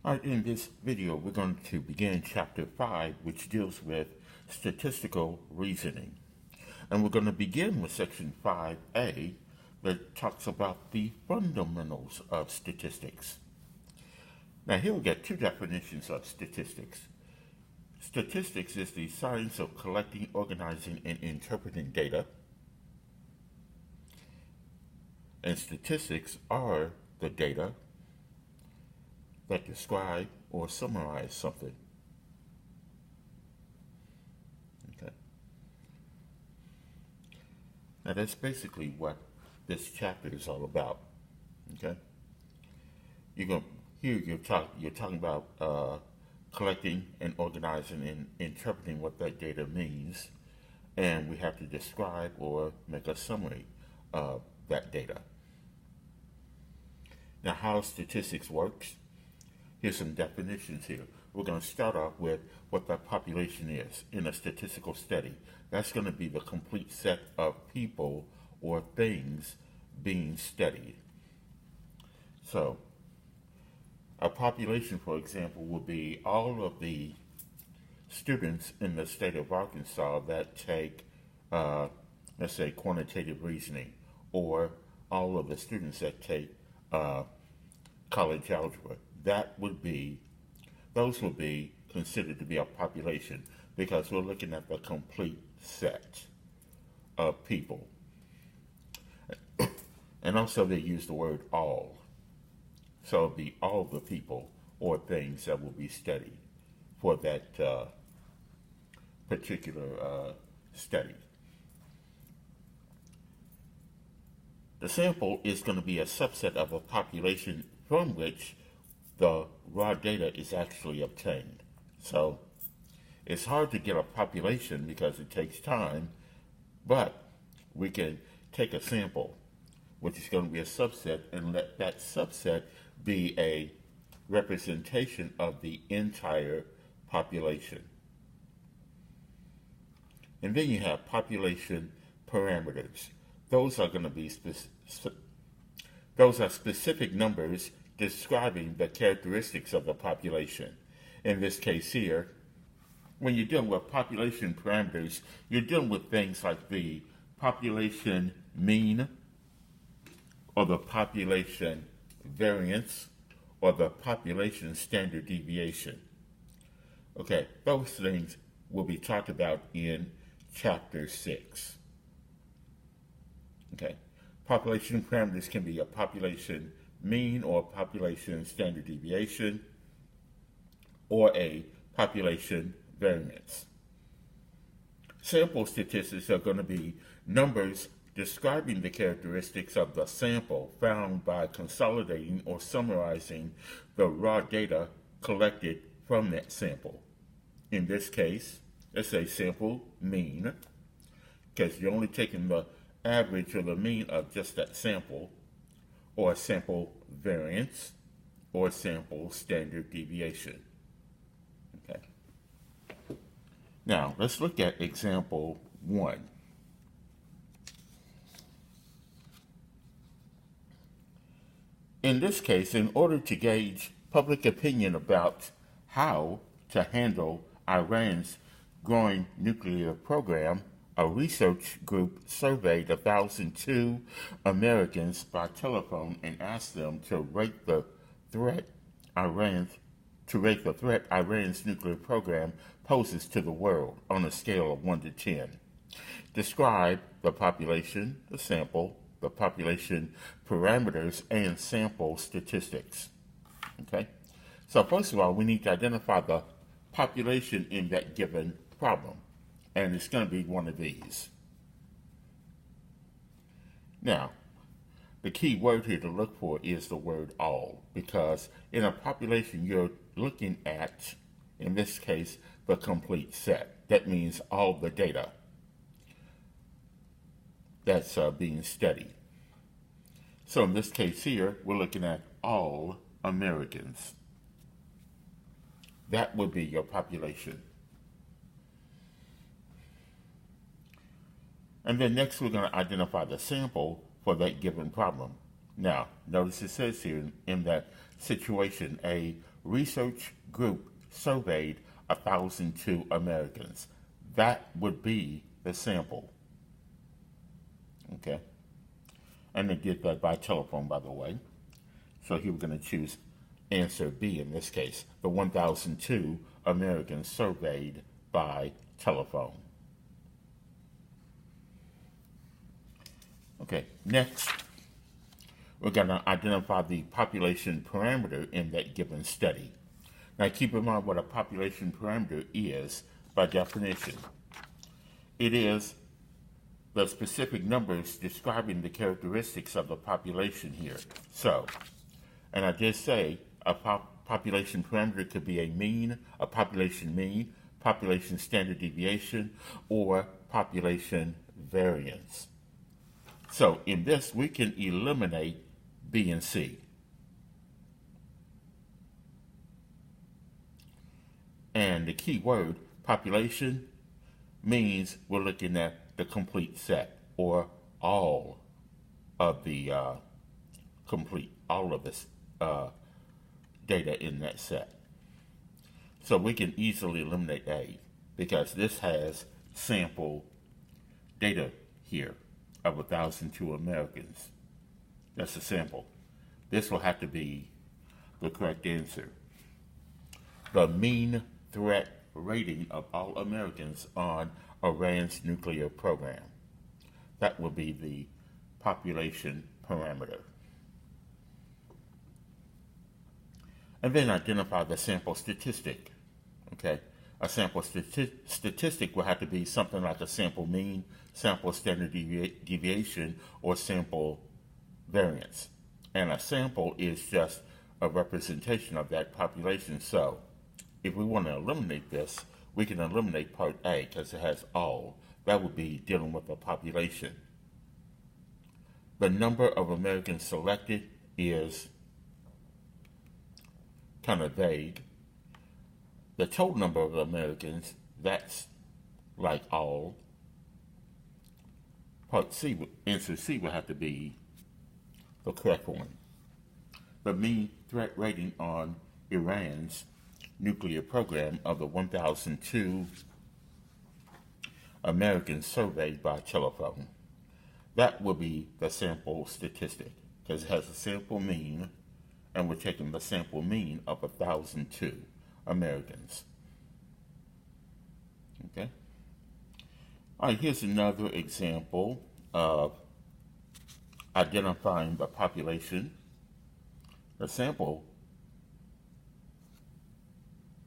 Alright, in this video, we're going to begin chapter 5, which deals with statistical reasoning. And we're going to begin with section 5a, that talks about the fundamentals of statistics. Now, here we get two definitions of statistics. Statistics is the science of collecting, organizing, and interpreting data. And statistics are the data that describe or summarize something. Okay. Now that's basically what this chapter is all about. Okay. You're talking about collecting and organizing and interpreting what that data means, and we have to describe or make a summary of that data. Now, how statistics works. Here's some definitions here. We're going to start off with what the population is in a statistical study. That's going to be the complete set of people or things being studied. So, a population, for example, will be all of the students in the state of Arkansas that take, let's say, quantitative reasoning, or all of the students that take college algebra. Those would be considered to be a population because we're looking at the complete set of people. And also they use the word all. So it'll be all the people or things that will be studied for that particular study. The sample is going to be a subset of a population from which the raw data is actually obtained. So it's hard to get a population because it takes time, but we can take a sample, which is going to be a subset, and let that subset be a representation of the entire population. And then you have population parameters. Those are going to be specific numbers describing the characteristics of the population. In this case here, when you're dealing with population parameters, you're dealing with things like the population mean, or the population variance, or the population standard deviation. Okay, those things will be talked about in chapter 6. Okay, population parameters can be a population mean or population standard deviation or a population variance. Sample statistics are going to be numbers describing the characteristics of the sample found by consolidating or summarizing the raw data collected from that sample. In this case, let's say sample mean, because you're only taking the average or the mean of just that sample, or sample variance, or sample standard deviation. Okay. Now, let's look at example 1. In this case, in order to gauge public opinion about how to handle Iran's growing nuclear program, a research group surveyed 1,002 Americans by telephone and asked them to rate the threat Iran's nuclear program poses to the world on a scale of 1 to 10. Describe the population, the sample, the population parameters, and sample statistics. Okay? So first of all, we need to identify the population in that given problem. And it's going to be one of these. Now, the key word here to look for is the word all, because in a population you're looking at, in this case, the complete set. That means all the data that's being studied. So in this case here, we're looking at all Americans. That would be your population. And then next we're going to identify the sample for that given problem. Now, notice it says here in that situation, a research group surveyed 1,002 Americans. That would be the sample. Okay? And they did that by telephone, by the way. So here we're going to choose answer B in this case. The 1,002 Americans surveyed by telephone. Okay, next, we're going to identify the population parameter in that given study. Now keep in mind what a population parameter is by definition. It is the specific numbers describing the characteristics of the population here. So, and I just say a population parameter could be a mean, a population mean, population standard deviation, or population variance. So in this, we can eliminate B and C. And the key word, population, means we're looking at the complete set, or all of the all of this data in that set. So we can easily eliminate A because this has sample data here of 1,002 Americans. That's a sample. This will have to be the correct answer. The mean threat rating of all Americans on Iran's nuclear program. That will be the population parameter. And then identify the sample statistic. Okay, a sample statistic will have to be something like a sample mean, sample standard deviation, or sample variance. And a sample is just a representation of that population. So if we want to eliminate this, we can eliminate part A because it has all. That would be dealing with the population. The number of Americans selected is kind of vague. The total number of Americans, that's like all. Part C, answer C would have to be the correct one. The mean threat rating on Iran's nuclear program of the 1,002 Americans surveyed by telephone. That will be the sample statistic because it has a sample mean, and we're taking the sample mean of 1,002 Americans. Okay. All right, here's another example of identifying the population. The sample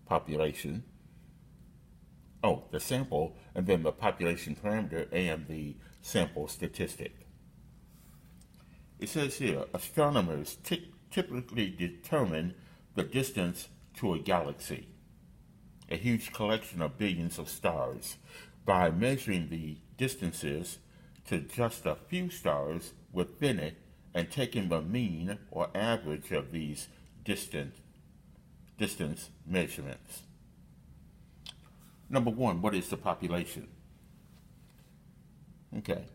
population, the sample, and then the population parameter and the sample statistic. It says here, astronomers typically determine the distance to a galaxy, a huge collection of billions of stars, by measuring the distances to just a few stars within it and taking the mean or average of these distance measurements. Number one, what is the population? Okay,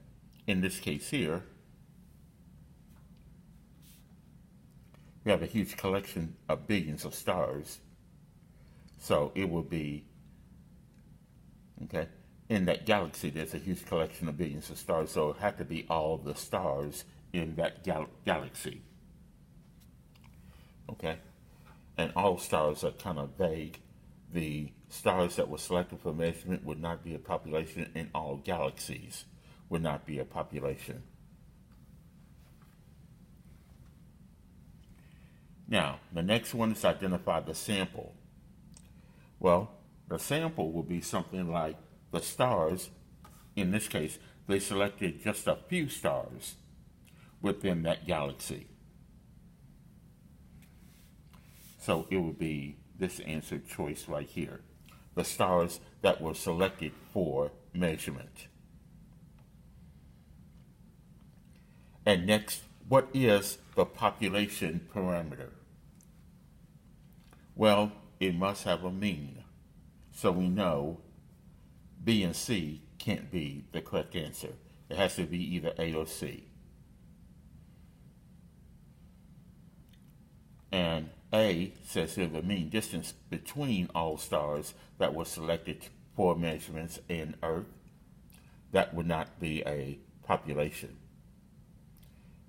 in this case here, we have a huge collection of billions of stars. So it will be, okay, in that galaxy there's a huge collection of billions of stars, so it had to be all the stars in that galaxy. Okay, and all stars are kind of vague. The stars that were selected for measurement would not be a population, and all galaxies would not be a population. Now, the next one is identify the sample. Well, the sample will be something like the stars. In this case, they selected just a few stars within that galaxy. So it would be this answer choice right here. The stars that were selected for measurement. And next, what is the population parameter? Well, it must have a mean. So we know B and C can't be the correct answer. It has to be either A or C. And A says here the mean distance between all stars that were selected for measurements in Earth. That would not be a population.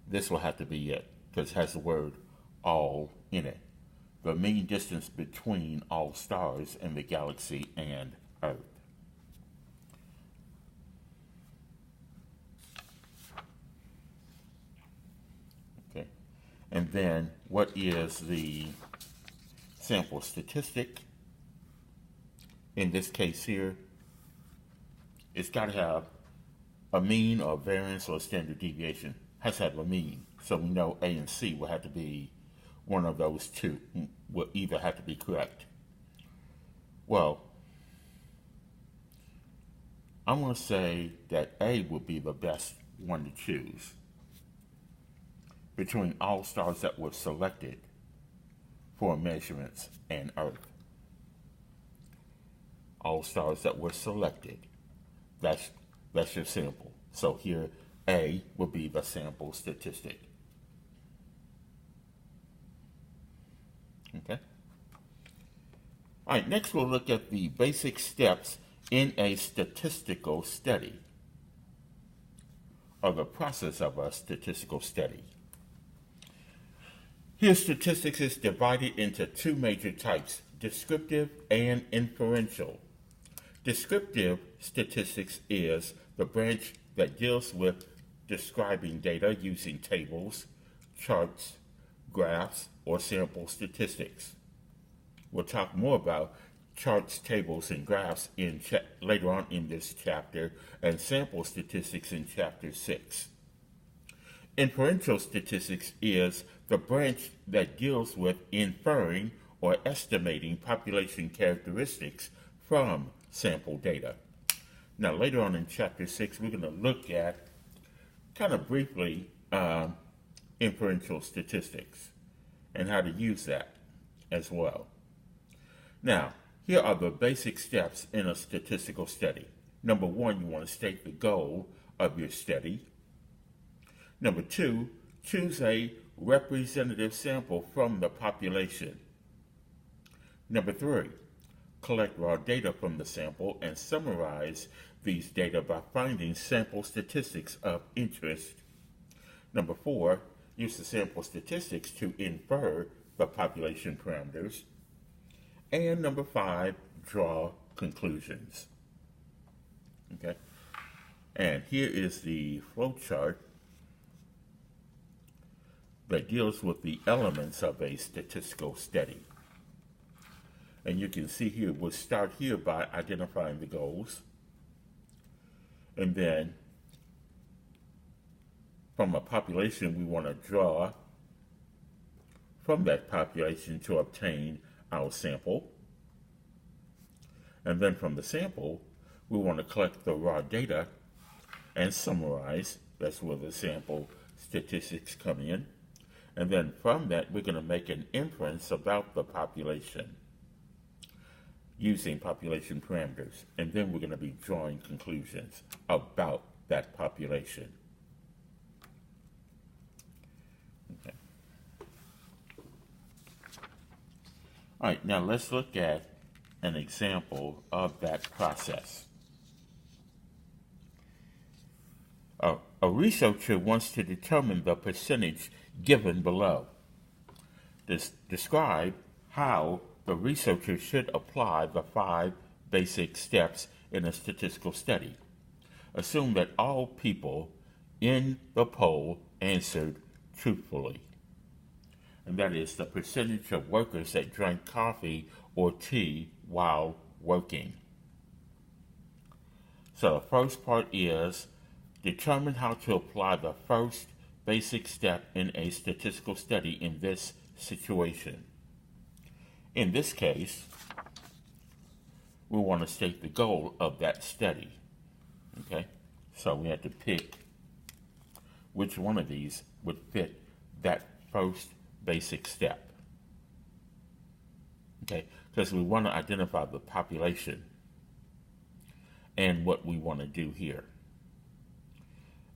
This will have to be it because it has the word all in it. The mean distance between all stars in the galaxy and Earth. Okay. And then what is the sample statistic? In this case here, it's got to have a mean or variance or standard deviation. Has to have a mean. So we know A and C will have to be one of those two, will either have to be correct. Well, I'm going to say that A would be the best one to choose between all stars that were selected for measurements and Earth. All stars that were selected. That's your sample. So here, A would be the sample statistic. Okay. All right, next we'll look at the basic steps in a statistical study, or the process of a statistical study. Here, statistics is divided into two major types, descriptive and inferential. Descriptive statistics is the branch that deals with describing data using tables, charts, graphs, or sample statistics. We'll talk more about charts, tables, and graphs later on in this chapter, and sample statistics in chapter 6. Inferential statistics is the branch that deals with inferring or estimating population characteristics from sample data. Now, later on in chapter 6, we're going to look at, kind of briefly, inferential statistics and how to use that as well. Now, here are the basic steps in a statistical study. Number 1, you want to state the goal of your study. Number 2, choose a representative sample from the population. Number 3, collect raw data from the sample and summarize these data by finding sample statistics of interest. Number 4, use the sample statistics to infer the population parameters. And number 5, draw conclusions. Okay? And here is the flow chart that deals with the elements of a statistical study. And you can see here, we'll start here by identifying the goals. And then from a population, we want to draw from that population to obtain our sample. And then from the sample, we want to collect the raw data and summarize. That's where the sample statistics come in. And then from that, we're going to make an inference about the population using population parameters. And then we're going to be drawing conclusions about that population. Okay. All right, now let's look at an example of that process. A researcher wants to determine the percentage given below. Describe how the researcher should apply the 5 basic steps in a statistical study. Assume that all people in the poll answered truthfully. And that is the percentage of workers that drank coffee or tea while working. So the first part is determine how to apply the first basic step in a statistical study in this situation. In this case, we want to state the goal of that study. Okay? So we have to pick which one of these would fit that first basic step. Okay? Because we want to identify the population and what we want to do here.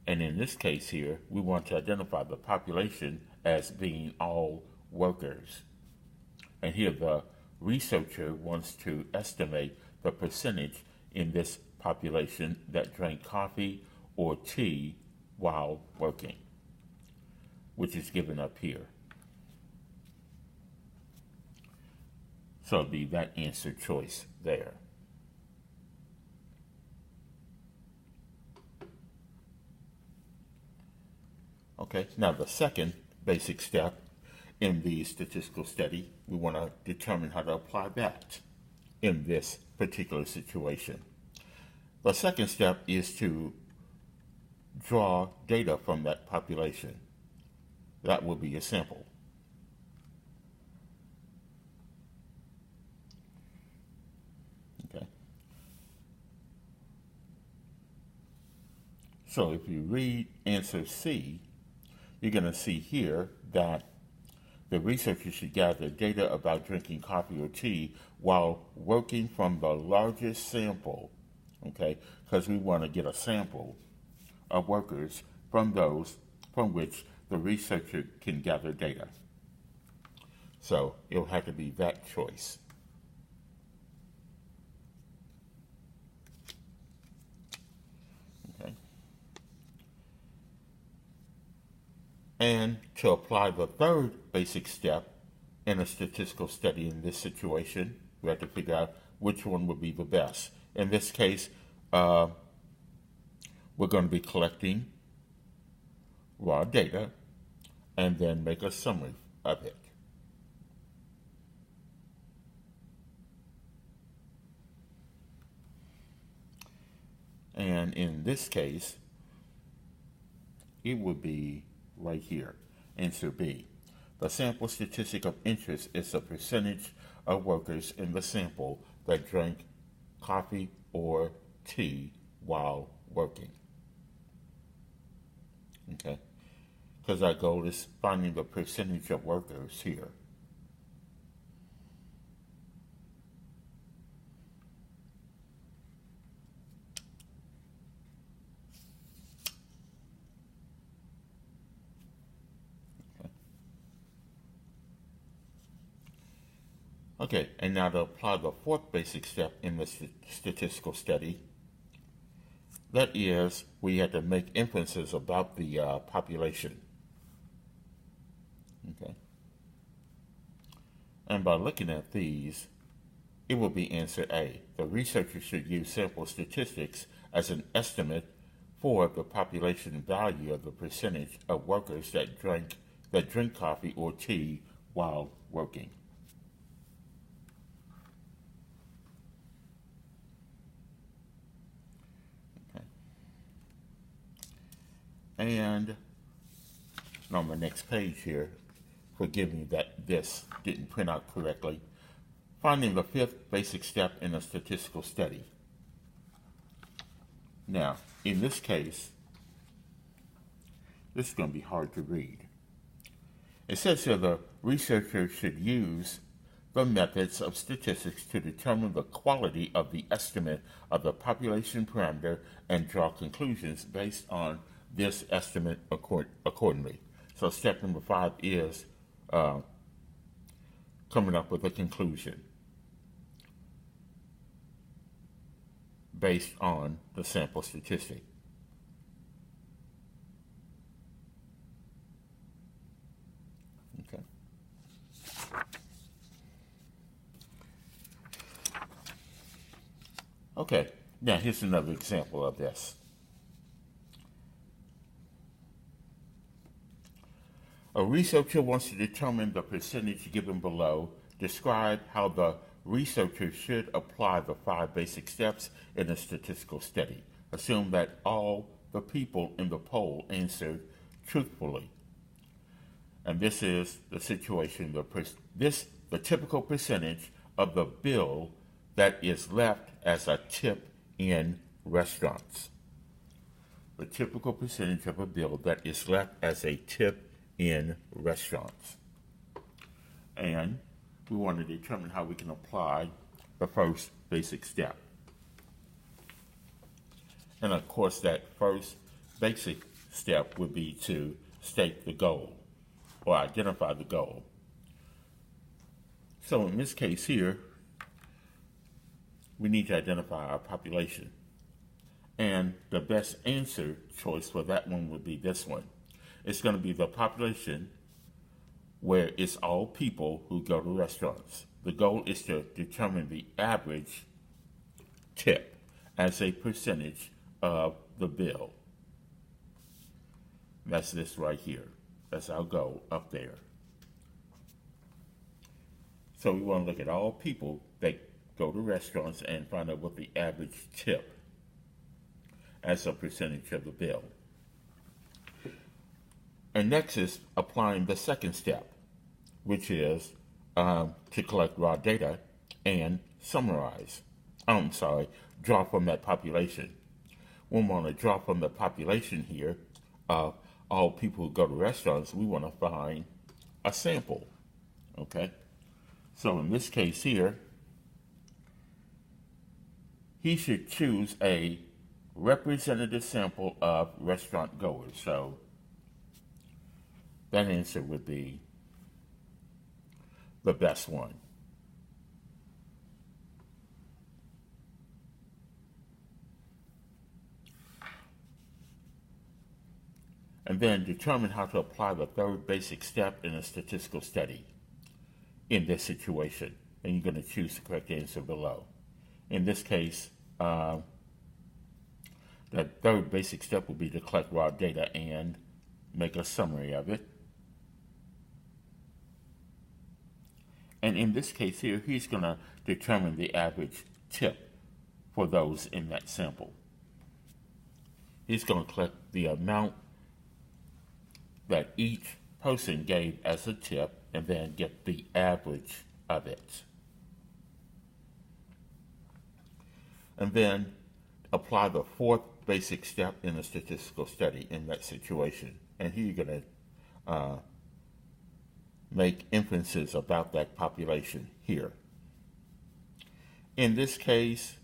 And in this case here, we want to identify the population as being all workers. And here the researcher wants to estimate the percentage in this population that drank coffee or tea while working, which is given up here. So it'll be that answer choice there. Okay, now the second basic step in the statistical study, we want to determine how to apply that in this particular situation. The second step is to draw data from that population. That will be a sample. Okay. So if you read answer C, you're going to see here that the researchers should gather data about drinking coffee or tea while working from the largest sample, okay, because we want to get a sample of workers from those from which the researcher can gather data. So it'll have to be that choice. Okay. And to apply the third basic step in a statistical study in this situation, we have to figure out which one would be the best. In this case, we're going to be collecting raw data and then make a summary of it. And in this case, it would be right here, answer B. The sample statistic of interest is the percentage of workers in the sample that drank coffee or tea while working. Okay, because our goal is finding the percentage of workers here. Okay, and now to apply the fourth basic step in the statistical study, that is, we had to make inferences about the population. Okay. And by looking at these, it will be answer A. The researchers should use sample statistics as an estimate for the population value of the percentage of workers that drink coffee or tea while working. And on the next page here, forgive me that this didn't print out correctly, finding the fifth basic step in a statistical study. Now, in this case, this is going to be hard to read. It says here the researchers should use the methods of statistics to determine the quality of the estimate of the population parameter and draw conclusions based on this estimate accordingly. So step number 5 is coming up with a conclusion based on the sample statistic. Okay. Okay, now here's another example of this. A researcher wants to determine the percentage given below. Describe how the researcher should apply the 5 basic steps in a statistical study. Assume that all the people in the poll answered truthfully. And this is the situation, the typical percentage of the bill that is left as a tip in restaurants. The typical percentage of a bill that is left as a tip in restaurants. And we want to determine how we can apply the first basic step. And of course, that first basic step would be to state the goal or identify the goal. So in this case here, we need to identify our population. And the best answer choice for that one would be this one. It's going to be the population where it's all people who go to restaurants. The goal is to determine the average tip as a percentage of the bill. That's this right here. That's our goal up there. So we want to look at all people that go to restaurants and find out what the average tip as a percentage of the bill. And next is applying the second step, which is to collect raw data and summarize. Draw from that population. We want to draw from the population here of all people who go to restaurants. We want to find a sample, okay? So in this case here, he should choose a representative sample of restaurant goers. So that answer would be the best one. And then determine how to apply the third basic step in a statistical study in this situation. And you're going to choose the correct answer below. In this case, the third basic step will be to collect raw data and make a summary of it. And in this case here, he's going to determine the average tip for those in that sample. He's going to collect the amount that each person gave as a tip and then get the average of it. And then apply the fourth basic step in a statistical study in that situation. And here you're going to make inferences about that population here. In this case,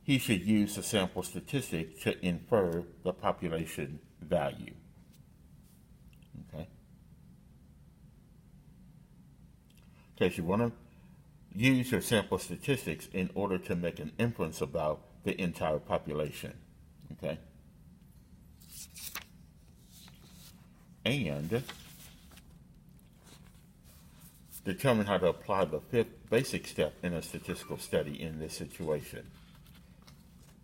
he should use the sample statistic to infer the population value. Okay. Because you want to use your sample statistics in order to make an inference about the entire population. Okay. And determine how to apply the fifth basic step in a statistical study in this situation.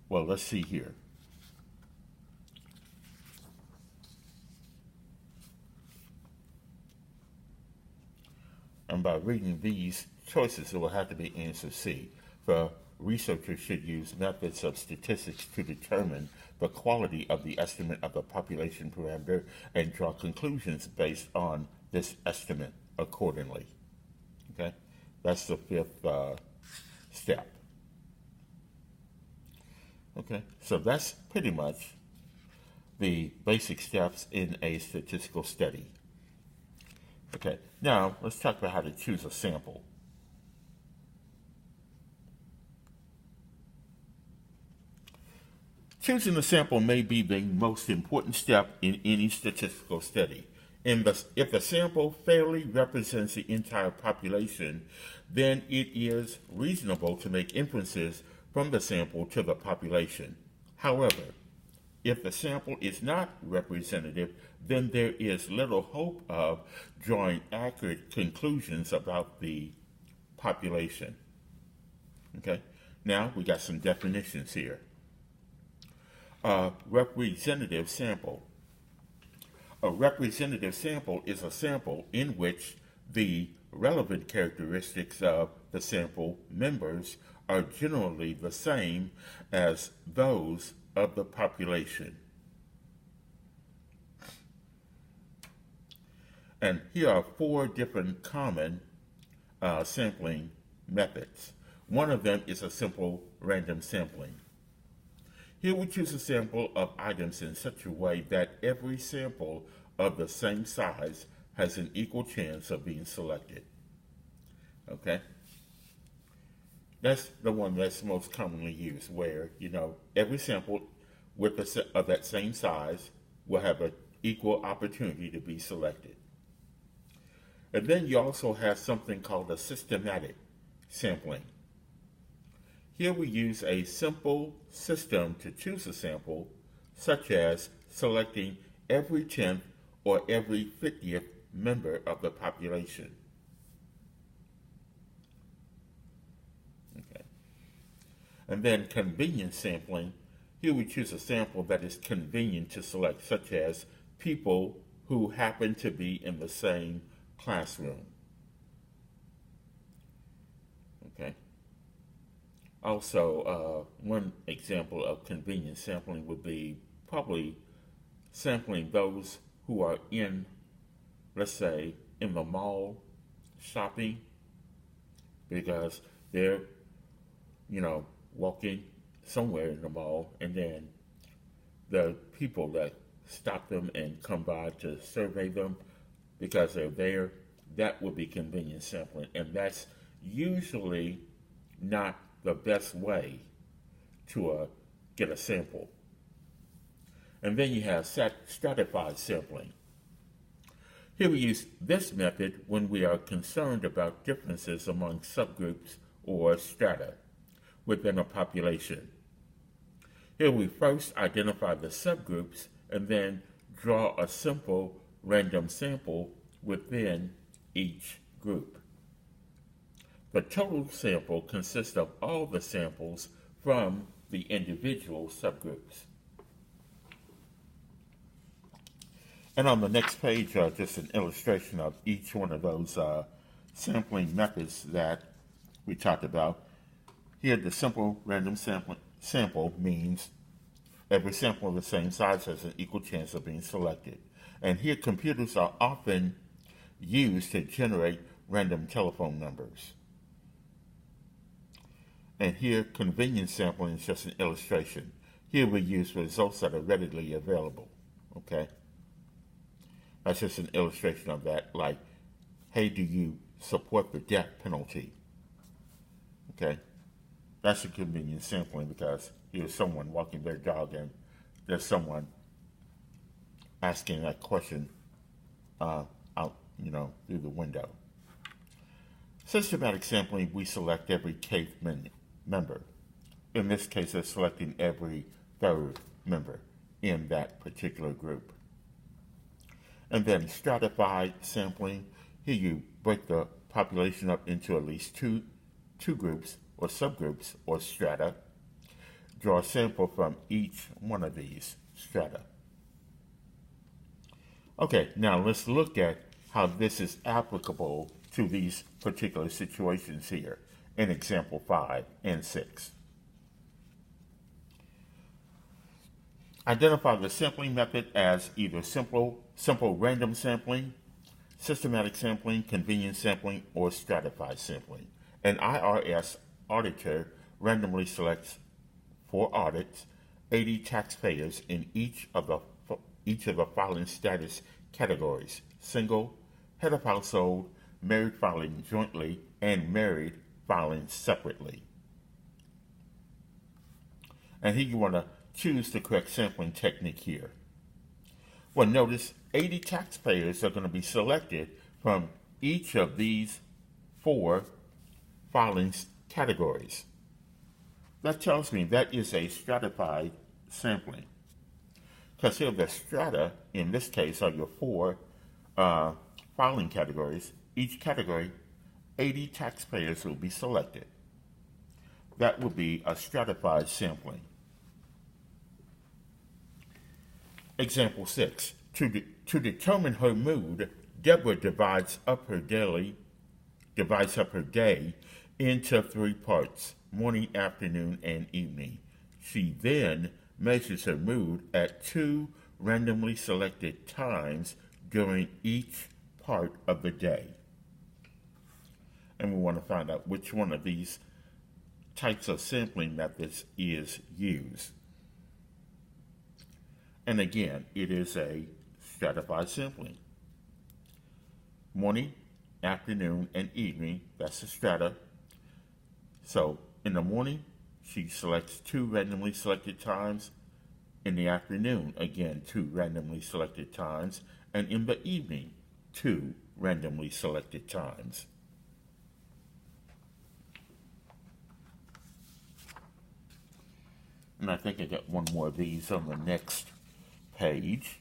Well, let's see here. And by reading these choices, it will have to be answer C. The researchers should use methods of statistics to determine the quality of the estimate of the population parameter and draw conclusions based on this estimate accordingly. Okay, that's the fifth step. Okay, so that's pretty much the basic steps in a statistical study. Okay, now let's talk about how to choose a sample. Choosing a sample may be the most important step in any statistical study. If the sample fairly represents the entire population, then it is reasonable to make inferences from the sample to the population. However, if the sample is not representative, then there is little hope of drawing accurate conclusions about the population. Okay, now we got some definitions here. Representative sample. A representative sample is a sample in which the relevant characteristics of the sample members are generally the same as those of the population. And here are 4 different common sampling methods. One of them is a simple random sampling. Here we choose a sample of items in such a way that every sample of the same size has an equal chance of being selected. Okay? That's the one that's most commonly used, where, every sample of that same size will have an equal opportunity to be selected. And then you also have something called a systematic sampling. Here we use a simple system to choose a sample, such as selecting every 10th or every 50th member of the population. Okay. And then convenience sampling. Here we choose a sample that is convenient to select, such as people who happen to be in the same classroom. Okay. Also, one example of convenience sampling would be probably sampling those who are in, let's say, in the mall shopping, because they're, walking somewhere in the mall, and then the people that stop them and come by to survey them because they're there, that would be convenience sampling. And that's usually not the best way to get a sample. And then you have stratified sampling. Here we use this method when we are concerned about differences among subgroups or strata within a population. Here we first identify the subgroups and then draw a simple random sample within each group. The total sample consists of all the samples from the individual subgroups. And on the next page, just an illustration of each one of those sampling methods that we talked about. Here, the simple random sample means every sample of the same size has an equal chance of being selected. And here, computers are often used to generate random telephone numbers. And here, convenience sampling is just an illustration. Here we use results that are readily available, okay? That's just an illustration of that, like, hey, do you support the death penalty? Okay? That's a convenience sampling because here's someone walking their dog and there's someone asking that question out, through the window. Systematic sampling, we select every kth member. In this case, they're selecting every third member in that particular group. And then stratified sampling, here you break the population up into at least two groups or subgroups or strata. Draw a sample from each one of these strata. Okay, now let's look at how this is applicable to these particular situations here in example 5 and 6. Identify the sampling method as either simple random sampling, systematic sampling, convenience sampling, or stratified sampling. An IRS auditor randomly selects for audits 80 taxpayers in each of the following status categories: single, head of household, married filing jointly, and married filing separately. And here you want to choose the correct sampling technique here. Well, notice 80 taxpayers are going to be selected from each of these 4 filing categories. That tells me that is a stratified sampling. Because here the strata, in this case, are your 4 filing categories. Each category, 80 taxpayers will be selected. That would be a stratified sampling. Example 6. To determine her mood, Deborah divides up her day into 3 parts: morning, afternoon, and evening. She then measures her mood at 2 randomly selected times during each part of the day. And we want to find out which one of these types of sampling methods is used. And again, it is a stratified sampling. Morning, afternoon, and evening, that's the strata. So in the morning, she selects 2 randomly selected times. In the afternoon, again, 2 randomly selected times. And in the evening, 2 randomly selected times. And I think I got one more of these on the next page.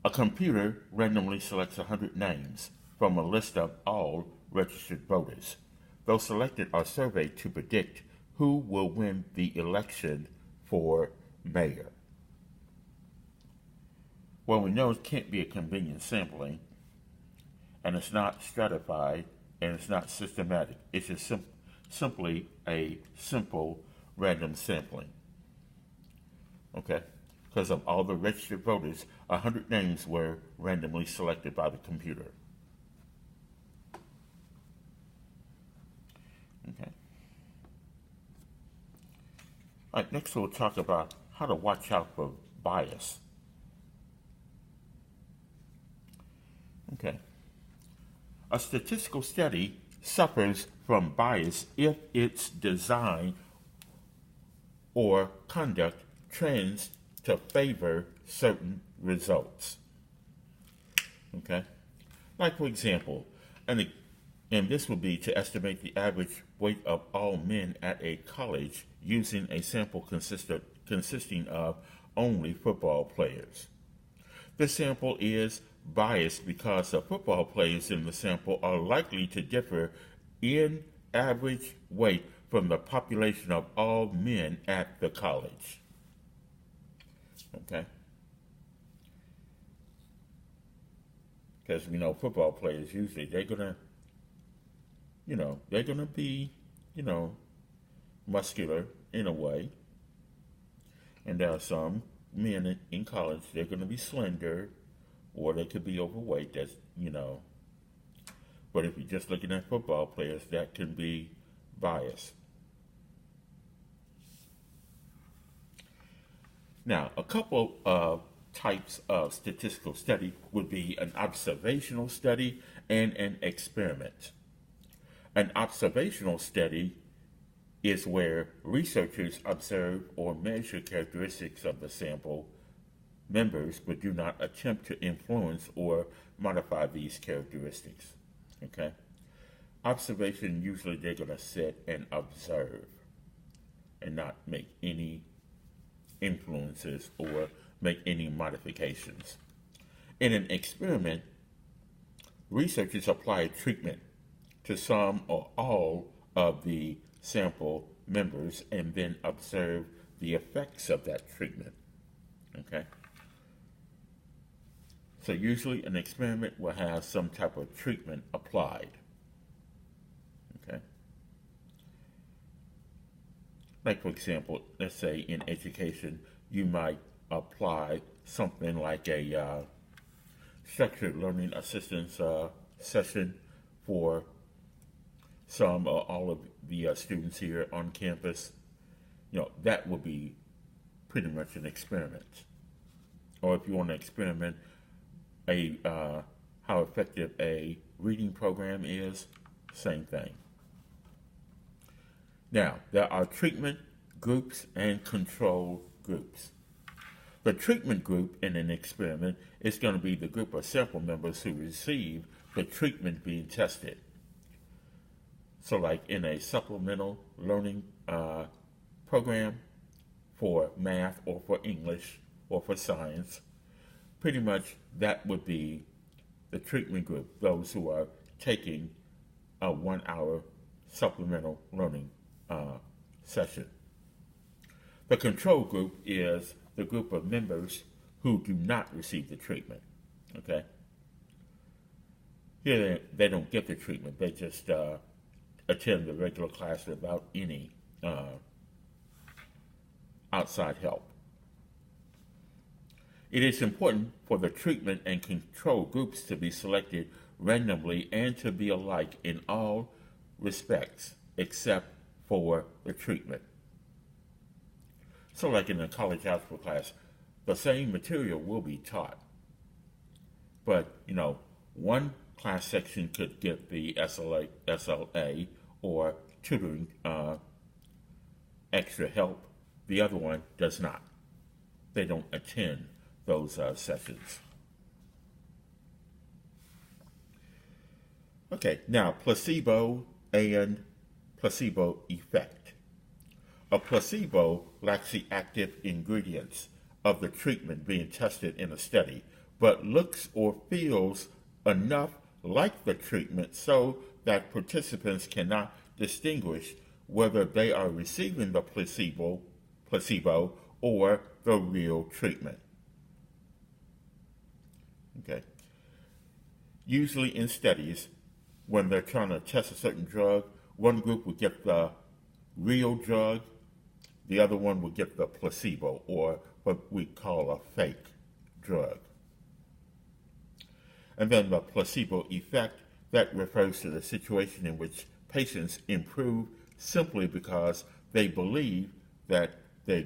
A computer randomly selects 100 names from a list of all registered voters. Those selected are surveyed to predict who will win the election for mayor. Well, we know it can't be a convenient sampling, and it's not stratified, and it's not systematic. It's just simply a simple random sampling. Okay? Because of all the registered voters, 100 names were randomly selected by the computer. Okay. All right, next we'll talk about how to watch out for bias. Okay. A statistical study suffers from bias if its design or conduct trends to favor certain results. Okay? Like, for example, and this would be to estimate the average weight of all men at a college using a sample consisting of only football players. This sample is biased because the football players in the sample are likely to differ in average weight from the population of all men at the college. Okay? Because we know football players usually they're gonna be, muscular in a way. And there are some men in college, they're gonna be slender, or they could be overweight, But if you're just looking at football players, that can be biased. Now, a couple of types of statistical study would be an observational study and an experiment. An observational study is where researchers observe or measure characteristics of the sample members but do not attempt to influence or modify these characteristics. Okay? Observation, usually they're going to sit and observe and not make any influences or make any modifications. In an experiment, researchers apply a treatment to some or all of the sample members and then observe the effects of that treatment. Okay? So usually an experiment will have some type of treatment applied. Okay? Like, for example, let's say in education, you might apply something like a structured learning assistance session for some or all of the students here on campus. That would be pretty much an experiment. Or if you want to experiment how effective a reading program is, same thing. Now, there are treatment groups and control groups. The treatment group in an experiment is going to be the group of sample members who receive the treatment being tested. So like in a supplemental learning program for math or for English or for science, pretty much that would be the treatment group, those who are taking a 1 hour supplemental learning session. The control group is the group of members who do not receive the treatment. Okay? Here they don't get the treatment, they just attend the regular class without any outside help. It is important for the treatment and control groups to be selected randomly and to be alike in all respects except for the treatment. So like in a college algebra class, the same material will be taught. But, one class section could get the SLA or tutoring extra help. The other one does not. They don't attend those sessions. Okay, now placebo and placebo effect. A placebo lacks the active ingredients of the treatment being tested in a study, but looks or feels enough like the treatment so that participants cannot distinguish whether they are receiving the placebo or the real treatment. Okay. Usually in studies, when they're trying to test a certain drug, one group will get the real drug, the other one will get the placebo, or what we call a fake drug. And then the placebo effect, that refers to the situation in which patients improve simply because they believe that they're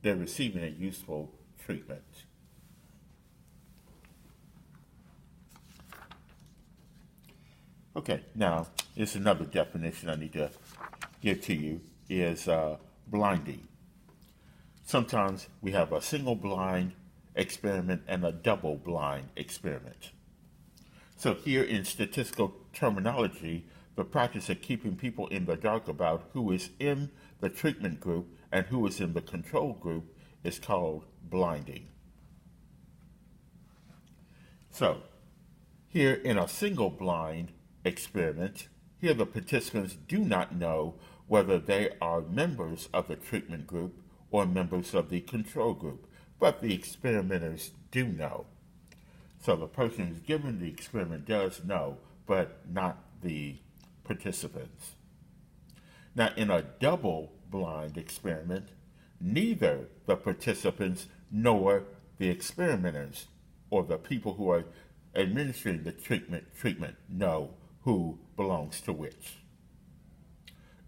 receiving a useful treatment. Okay, now here's another definition I need to give to you is blinding. Sometimes we have a single blind experiment and a double blind experiment. So here in statistical terminology, the practice of keeping people in the dark about who is in the treatment group and who is in the control group is called blinding. So here in a single blind experiment, here the participants do not know whether they are members of the treatment group or members of the control group, but the experimenters do know. So the person who's given the experiment does know, but not the participants. Now, in a double-blind experiment, neither the participants nor the experimenters or the people who are administering the treatment know who belongs to which,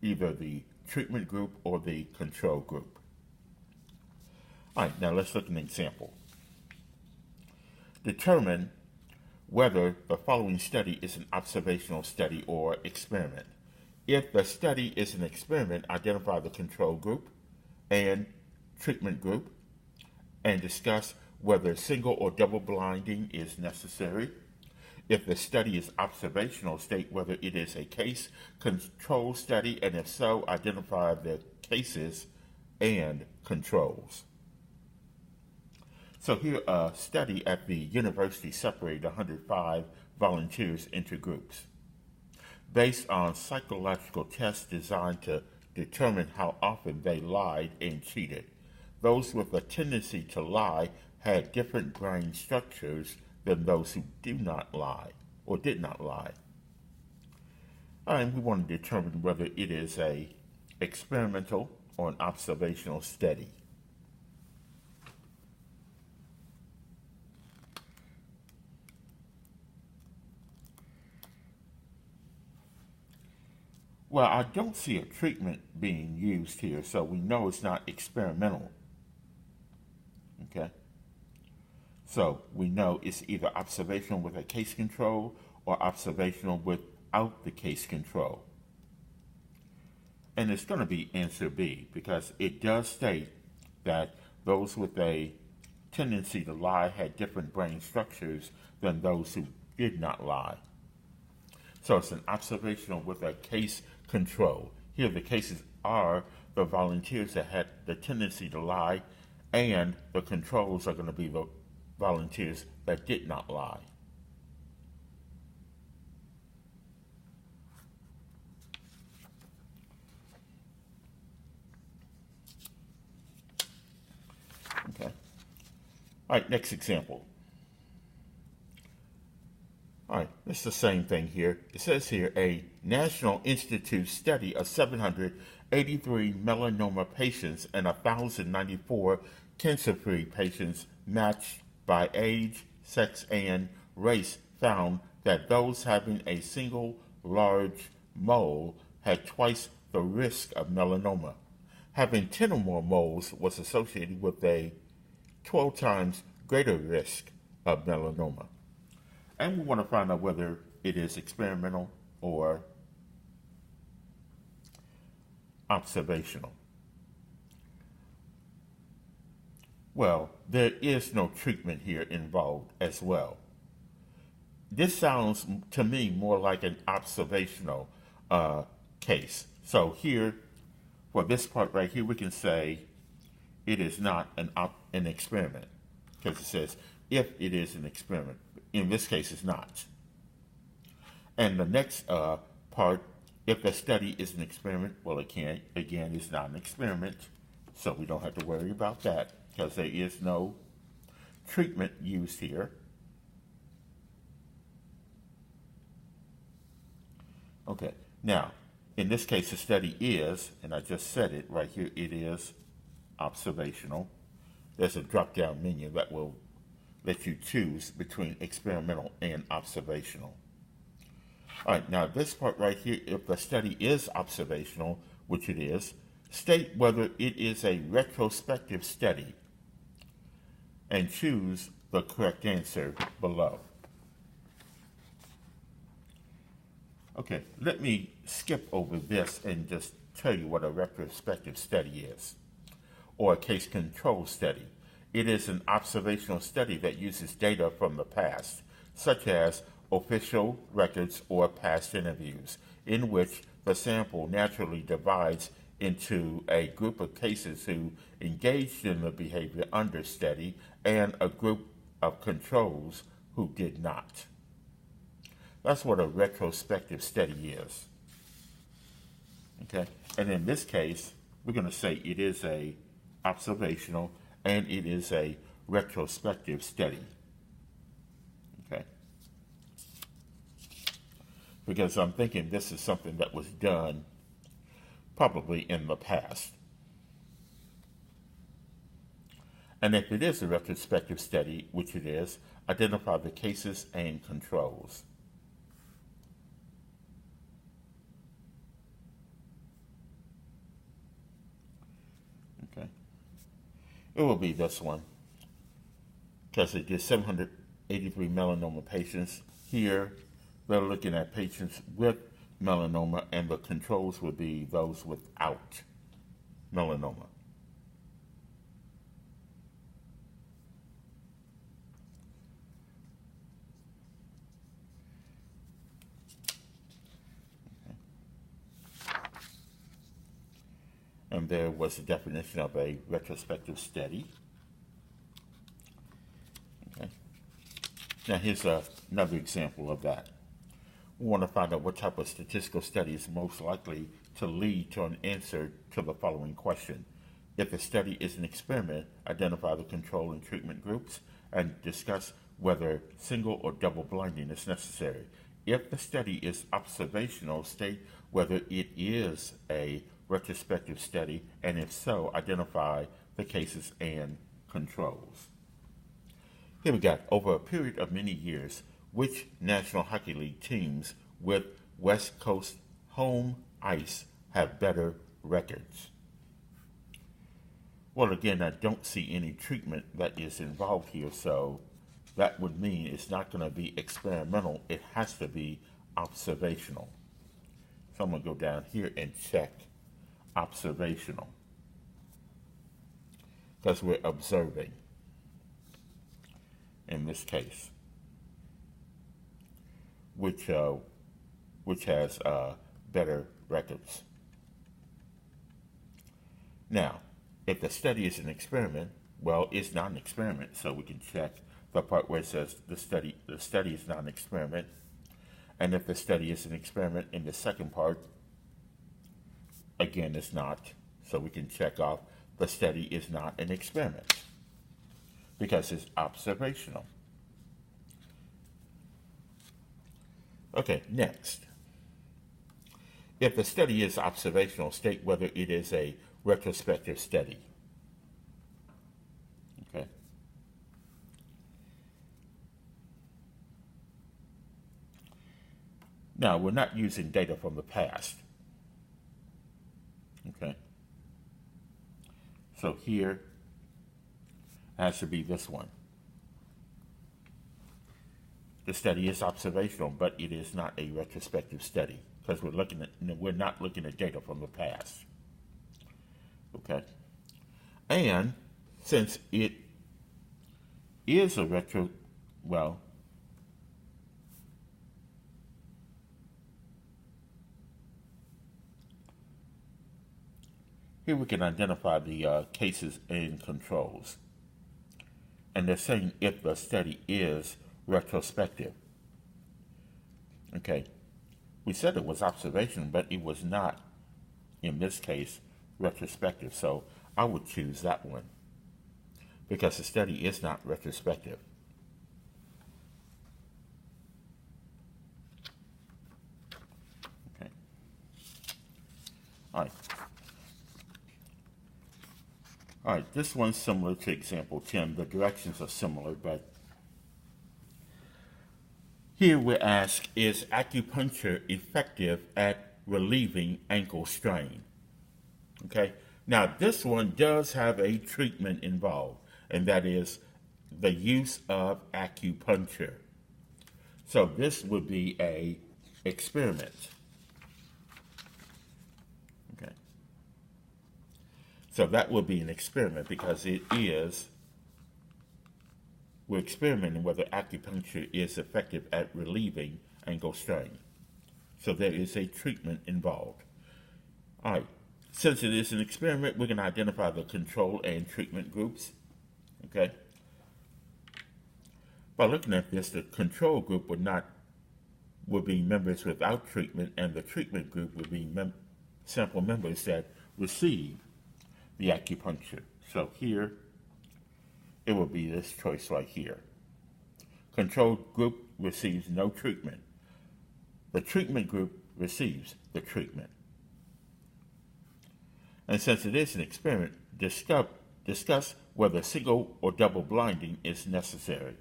either the treatment group or the control group. All right, now let's look at an example. Determine whether the following study is an observational study or experiment. If the study is an experiment, identify the control group and treatment group and discuss whether single or double blinding is necessary. If the study is observational, state whether it is a case control study, and if so, identify the cases and controls. So here, a study at the university separated 105 volunteers into groups based on psychological tests designed to determine how often they lied and cheated. Those with a tendency to lie had different brain structures than those who do not lie or did not lie. And we want to determine whether it is a experimental or an observational study. Well, I don't see a treatment being used here, so we know it's not experimental. Okay? So we know it's either observational with a case control or observational without the case control. And it's going to be answer B, because it does state that those with a tendency to lie had different brain structures than those who did not lie. So it's an observational with a case control. Here the cases are the volunteers that had the tendency to lie, and the controls are going to be the volunteers that did not lie. Okay. All right, next example. All right, it's the same thing here. It says here, a National Institute study of 783 melanoma patients and 1,094 cancer-free patients matched by age, sex, and race found that those having a single large mole had twice the risk of melanoma. Having 10 or more moles was associated with a 12 times greater risk of melanoma. And we want to find out whether it is experimental or observational. Well, there is no treatment here involved as well. this sounds to me more like an observational case. So here, for this part right here, we can say it is not an experiment because it says if it is an experiment. In this case, it's not. And the next part, if the study is an experiment, well, it can't. Again, it's not an experiment, so we don't have to worry about that because there is no treatment used here. Okay, now, in this case, the study is, and I just said it right here, it is observational. There's a drop-down menu that will let you choose between experimental and observational. All right, now this part right here, if the study is observational, which it is, state whether it is a retrospective study and choose the correct answer below. Okay, let me skip over this and just tell you what a retrospective study is, or a case control study. It is an observational study that uses data from the past, such as official records or past interviews, in which the sample naturally divides into a group of cases who engaged in the behavior under study and a group of controls who did not. That's what a retrospective study is. Okay, and in this case, we're going to say it is a observational and it is a retrospective study. Okay, because I'm thinking this is something that was done probably in the past. And if it is a retrospective study, which it is, identify the cases and controls. Okay. It will be this one, because it did 783 melanoma patients. Here, they're looking at patients with melanoma, and the controls would be those without melanoma. And there was a definition of a retrospective study. Okay. Now here's another example of that. We want to find out what type of statistical study is most likely to lead to an answer to the following question. If the study is an experiment, identify the control and treatment groups and discuss whether single or double blinding is necessary. If the study is observational, state whether it is a retrospective study, and if so, identify the cases and controls. Here we got, over a period of many years, which National Hockey League teams with West Coast home ice have better records? Well, again, I don't see any treatment that is involved here, so that would mean it's not going to be experimental. It has to be observational. So I'm going to go down here and check observational, because we're observing in this case, which has better records. Now, if the study is an experiment, well, it's not an experiment, so we can check the part where it says the study is not an experiment. And if the study is an experiment in the second part, again, it's not, so we can check off the study is not an experiment because it's observational. Okay, next. If the study is observational, state whether it is a retrospective study. Okay. Now, we're not using data from the past. Okay. So here has to be this one. The study is observational, but it is not a retrospective study because we're not looking at data from the past. Okay. And since it is a here we can identify the cases and controls. And they're saying if the study is retrospective. Okay, we said it was observation, but it was not, in this case, retrospective. So I would choose that one because the study is not retrospective. Okay. All right. All right, this one's similar to example 10. The directions are similar, but here we ask, is acupuncture effective at relieving ankle strain? Okay, now this one does have a treatment involved, and that is the use of acupuncture. So this would be a experiment. Okay. So that would be an experiment because we're experimenting whether acupuncture is effective at relieving ankle strain. So there is a treatment involved. All right. Since it is an experiment, we're going to identify the control and treatment groups. Okay. By looking at this, the control group would be members without treatment, and the treatment group would be sample members that receive the acupuncture. So here, it will be this choice right here. Control group receives no treatment. The treatment group receives the treatment. And since it is an experiment, discuss whether single or double blinding is necessary.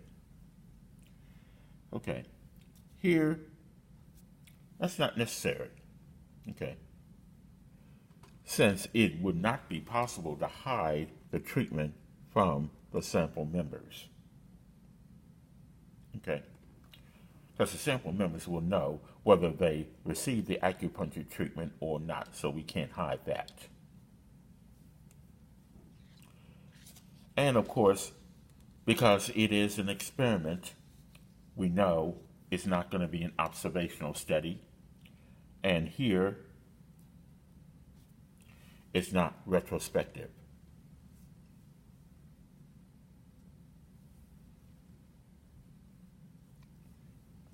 Okay. Here, that's not necessary. Okay. Since it would not be possible to hide the treatment from the sample members. Okay. Because the sample members will know whether they receive the acupuncture treatment or not, so we can't hide that. And of course, because it is an experiment, we know it's not going to be an observational study. And here, it's not retrospective.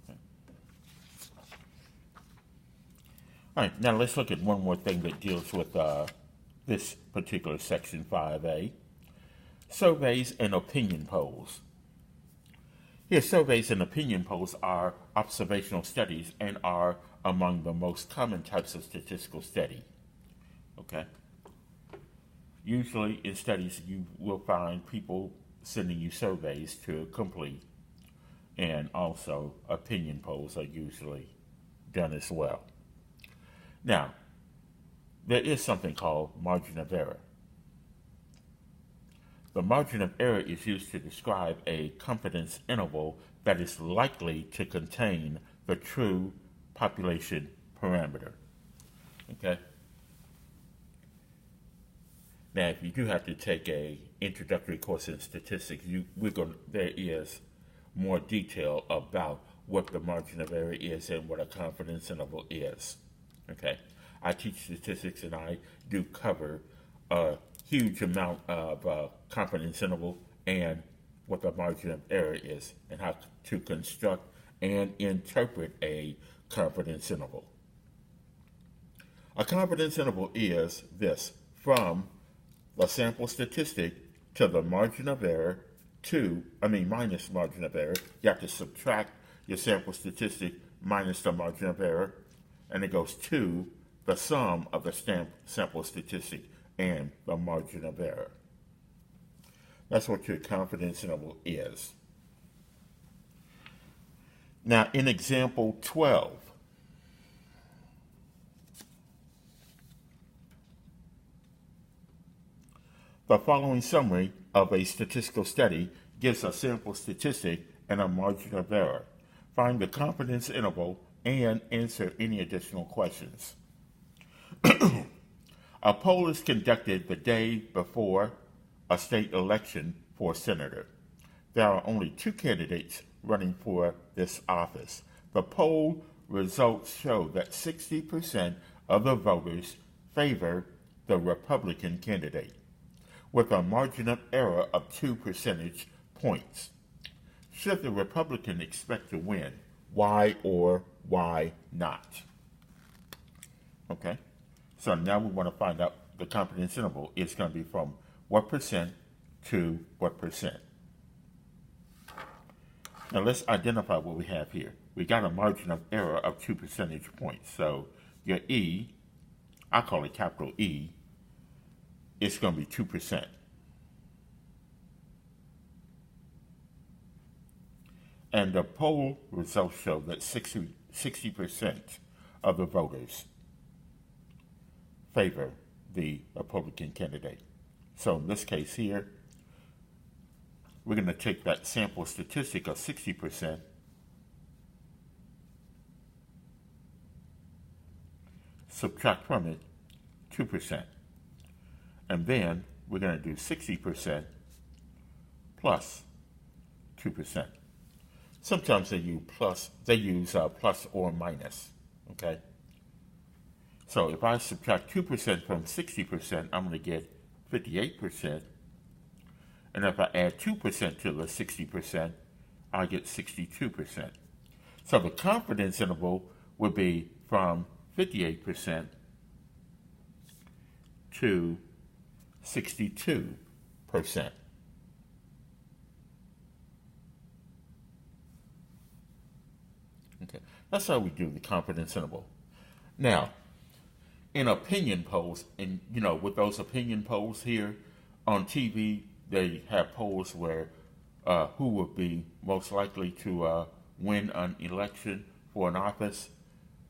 Okay. All right, now let's look at one more thing that deals with this particular section 5A. Surveys and opinion polls. Here, surveys and opinion polls are observational studies and are among the most common types of statistical study. Okay? Usually in studies, you will find people sending you surveys to complete, and also opinion polls are usually done as well. Now, there is something called margin of error. The margin of error is used to describe a confidence interval that is likely to contain the true population parameter. Okay? Now, if you do have to take a introductory course in statistics, there is more detail about what the margin of error is and what a confidence interval is. Okay? I teach statistics and I do cover a huge amount of confidence interval and what the margin of error is and how to construct and interpret a confidence interval. A confidence interval is this: from the sample statistic to the margin of error minus margin of error. You have to subtract your sample statistic minus the margin of error, and it goes to the sum of the sample statistic and the margin of error. That's what your confidence interval is. Now, in example 12, the following summary of a statistical study gives a sample statistic and a margin of error. Find the confidence interval and answer any additional questions. A poll is conducted the day before a state election for senator. There are only 2 candidates running for this office. The poll results show that 60% of the voters favor the Republican candidate, with a margin of error of 2 percentage points. Should the Republican expect to win? Why or why not? Okay, so now we want to find out the confidence interval. It's going to be from what percent to what percent. Now let's identify what we have here. We got a margin of error of 2 percentage points. So your E, I call it capital E, it's going to be 2%. And the poll results show that 60% of the voters favor the Republican candidate. So in this case here, we're going to take that sample statistic of 60%, subtract from it 2%, and then we're going to do 60% plus 2%. Sometimes they use plus or minus, okay? So if I subtract 2% from 60%, I'm going to get 58%. And if I add 2% to the 60%, I get 62%. So the confidence interval would be from 58% to 62%. Okay, that's how we do the confidence interval. Now, in opinion polls, and with those opinion polls here on TV, they have polls where who would be most likely to win an election for an office.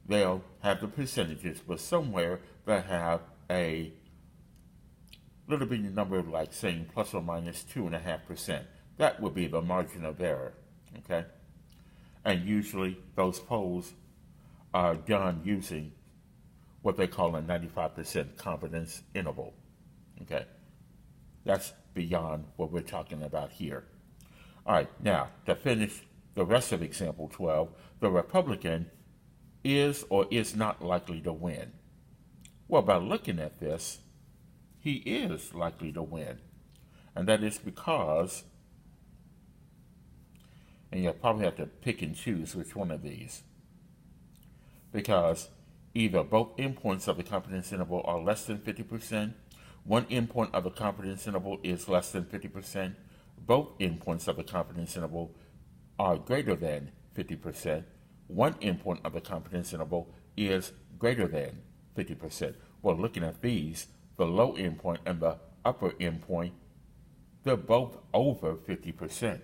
They'll have the percentages, but somewhere they have a little bitty number like saying plus or minus 2.5%. That would be the margin of error, okay? And usually those polls are done using what they call a 95% confidence interval, okay? That's beyond what we're talking about here. All right, now to finish the rest of example 12, the Republican is or is not likely to win. Well, by looking at this, he is likely to win. And that is because, and you'll probably have to pick and choose which one of these, because either both endpoints of the confidence interval are less than 50%, one endpoint of the confidence interval is less than 50%, both endpoints of the confidence interval are greater than 50%, one endpoint of the confidence interval is greater than 50%. Well, looking at these, the low endpoint and the upper endpoint, they're both over 50%.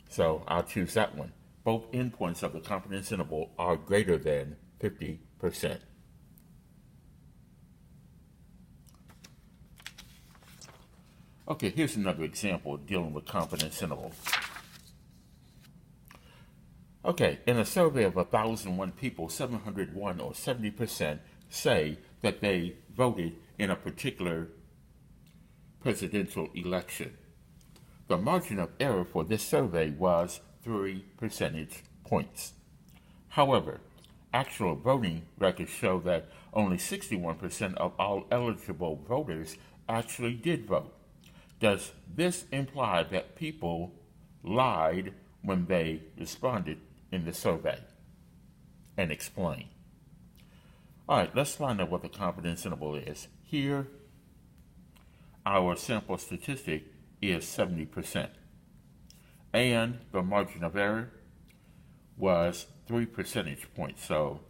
So I'll choose that one. Both endpoints of the confidence interval are greater than 50%. Okay, here's another example dealing with confidence interval. Okay, in a survey of 1,001 people, 701 or 70% say that they voted in a particular presidential election. The margin of error for this survey was 3 percentage points. However, actual voting records show that only 61% of all eligible voters actually did vote. Does this imply that people lied when they responded in the survey? And explain. All right, let's find out what the confidence interval is. Here, our sample statistic is 70%. And the margin of error was 3 percentage points. So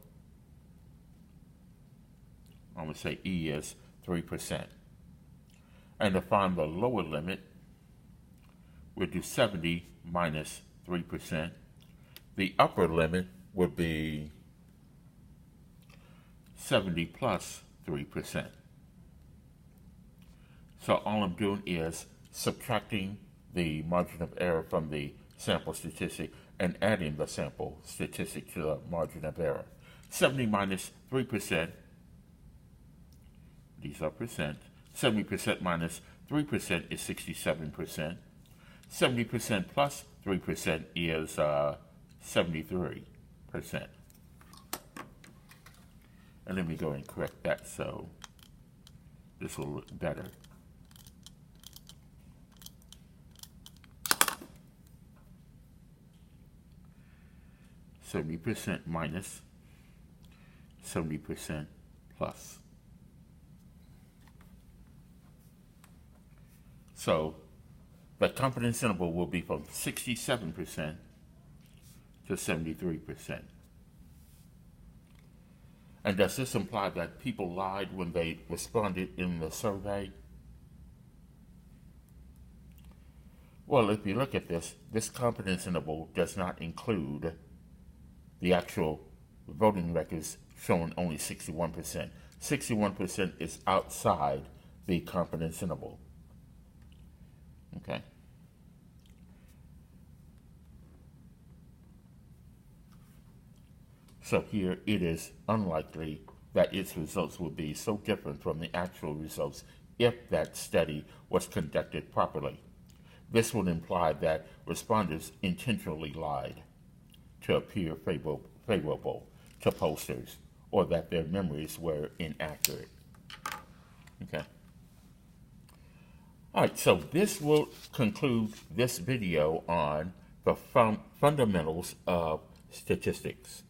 I'm going to say E is 3%. And to find the lower limit, we'll do 70 minus 3%. The upper limit would be 70 plus 3%. So all I'm doing is subtracting the margin of error from the sample statistic and adding the sample statistic to the margin of error. 70 minus 3%, these are percent. 70% minus 3% is 67%. 70% plus 3% is 73%. And let me go and correct that. So This will look better. %70 minus 70% plus. So the confidence interval will be from 67% to 73%. And does this imply that people lied when they responded in the survey? Well, if you look at this confidence interval does not include the actual voting records showing only 61%. 61% is outside the confidence interval. Okay. So here it is unlikely that its results will be so different from the actual results if that study was conducted properly. This would imply that respondents intentionally lied to appear favorable to pollsters, or that their memories were inaccurate. Okay. All right, so this will conclude this video on the fundamentals of statistics.